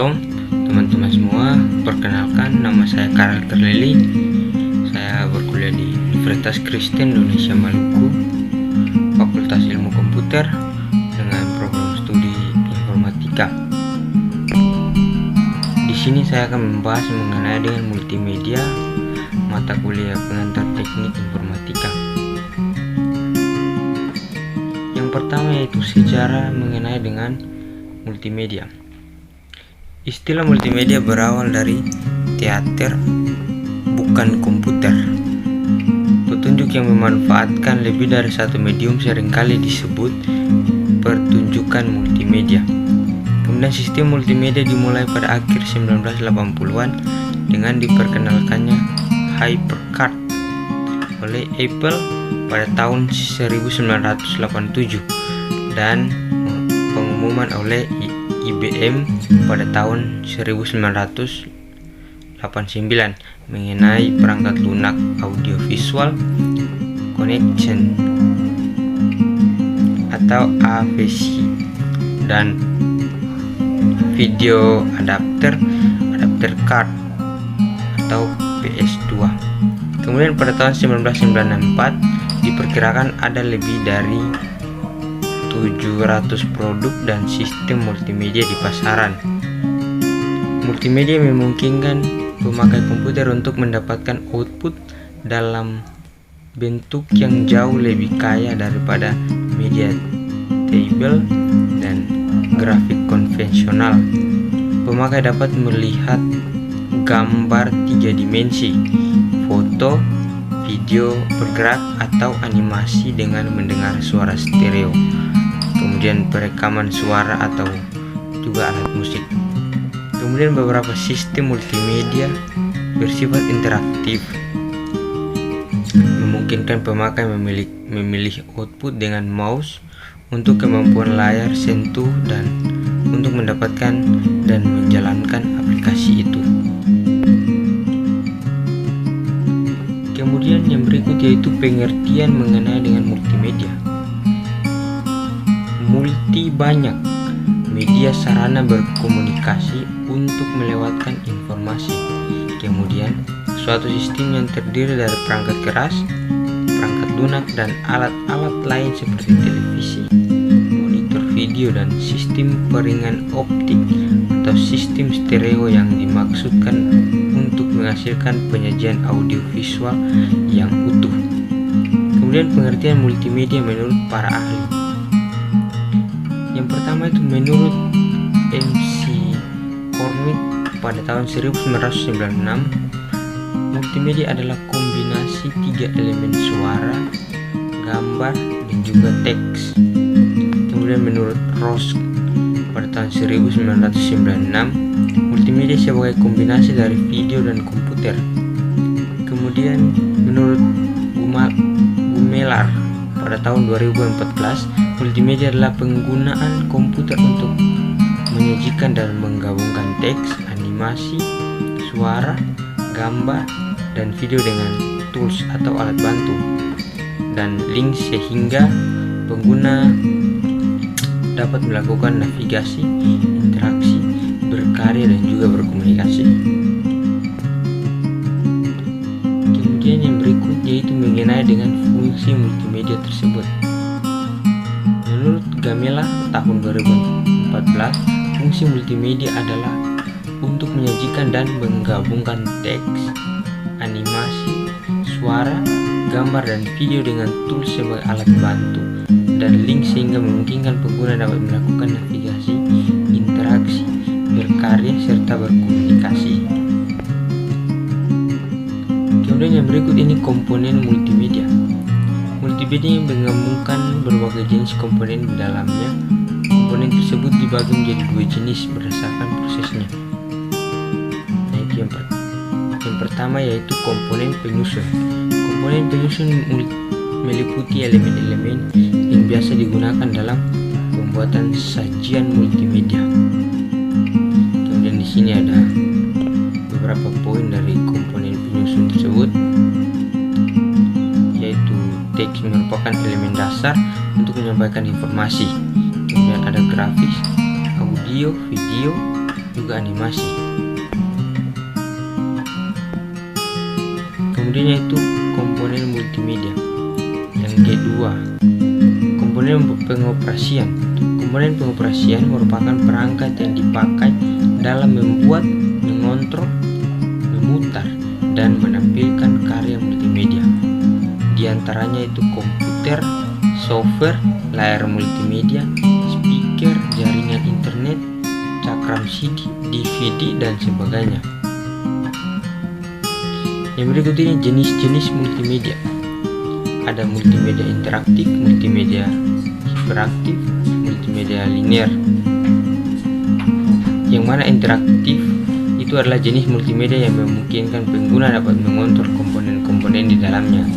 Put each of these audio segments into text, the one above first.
Shalom teman-teman semua, perkenalkan nama saya Karel Terlili. Saya berkuliah di Universitas Kristen Indonesia Maluku, Fakultas Ilmu Komputer dengan program studi informatika. Di sini saya akan membahas mengenai dengan multimedia, mata kuliah pengantar teknik informatika. Yang pertama yaitu sejarah mengenai dengan multimedia. Istilah multimedia berawal dari teater, bukan komputer. Petunjuk yang memanfaatkan lebih dari satu medium seringkali disebut pertunjukan multimedia. Kemudian sistem multimedia dimulai pada akhir 1980-an dengan diperkenalkannya HyperCard oleh Apple pada tahun 1987 dan pengumuman oleh IBM pada tahun 1989 mengenai perangkat lunak audiovisual connection atau AVC dan video adapter card atau PS2. Kemudian pada tahun 1994 diperkirakan ada lebih dari 700 produk dan sistem multimedia di pasaran. Multimedia memungkinkan pemakai komputer untuk mendapatkan output dalam bentuk yang jauh lebih kaya daripada media table dan grafik konvensional. Pemakai dapat melihat gambar 3 dimensi, foto, video bergerak atau animasi dengan mendengar suara stereo, kemudian perekaman suara atau juga alat musik. Kemudian beberapa sistem multimedia bersifat interaktif, memungkinkan pemakai memilih output dengan mouse untuk kemampuan layar sentuh dan untuk mendapatkan dan menjalankan aplikasi itu. Kemudian yang berikut yaitu pengertian mengenai dengan multimedia. Multi banyak media sarana berkomunikasi untuk melewatkan informasi. Kemudian suatu sistem yang terdiri dari perangkat keras, perangkat lunak dan alat-alat lain seperti televisi, monitor video dan sistem peringan optik atau sistem stereo yang dimaksudkan untuk menghasilkan penyajian audiovisual yang utuh. Kemudian pengertian multimedia menurut para ahli. Yang pertama itu menurut MC Cormick pada tahun 1996, multimedia adalah kombinasi 3 elemen suara, gambar, dan juga teks. Kemudian menurut Ross pada tahun 1996, multimedia sebagai kombinasi dari video dan komputer. Kemudian menurut Gumelar pada tahun 2014, multimedia adalah penggunaan komputer untuk menyajikan dan menggabungkan teks, animasi, suara, gambar, dan video dengan tools atau alat bantu dan link sehingga pengguna dapat melakukan navigasi, interaksi, berkarya, dan juga berkomunikasi. Kemudian yang berikut yaitu mengenai dengan fungsi multimedia tersebut. Menurut Gamela tahun 2014, fungsi multimedia adalah untuk menyajikan dan menggabungkan teks, animasi, suara, gambar, dan video dengan tools sebagai alat bantu dan link sehingga memungkinkan pengguna dapat melakukan navigasi, interaksi, berkarya, serta berkomunikasi. Kemudian yang berikut ini komponen multimedia. Multimedia yang menggabungkan berbagai jenis komponen di dalamnya. Komponen tersebut dibagi menjadi 2 jenis berdasarkan prosesnya. Yaitu yang pertama yaitu komponen penyusun. Komponen penyusun meliputi elemen-elemen yang biasa digunakan dalam pembuatan sajian multimedia. Kemudian di sini ada beberapa poin dari komponen penyusun tersebut, yaitu teks merupakan elemen dasar untuk menyampaikan informasi. Kemudian ada grafis, audio, video, juga animasi. Kemudian yaitu komponen multimedia. Yang kedua, komponen pengoperasian. Komponen pengoperasian merupakan perangkat yang dipakai dalam membuat, mengontrol, memutar, dan menampilkan karya multimedia. Di antaranya itu komputer, software, layar multimedia, speaker, jaringan internet, cakram CD, DVD, dan sebagainya. Yang berikut ini jenis-jenis multimedia. Ada multimedia interaktif, multimedia hiperaktif, multimedia linear. Yang mana interaktif itu adalah jenis multimedia yang memungkinkan pengguna dapat mengontrol komponen-komponen di dalamnya.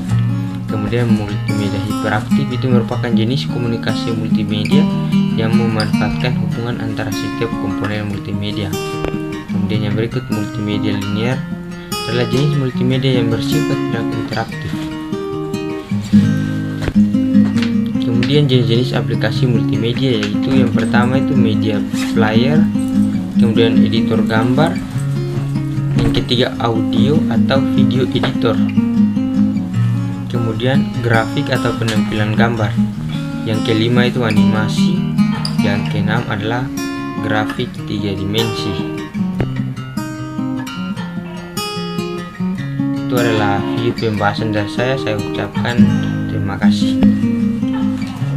Kemudian multimedia hiperaktif itu merupakan jenis komunikasi multimedia yang memanfaatkan hubungan antara setiap komponen multimedia. Kemudian yang berikut multimedia linear adalah jenis multimedia yang bersifat tidak interaktif. Kemudian jenis-jenis aplikasi multimedia yaitu yang pertama itu media player, kemudian editor gambar, yang ketiga audio atau video editor, kemudian grafik atau penampilan gambar, yang kelima itu animasi, yang keenam adalah grafik 3 dimensi. Itu adalah video pembahasan dari saya ucapkan terima kasih.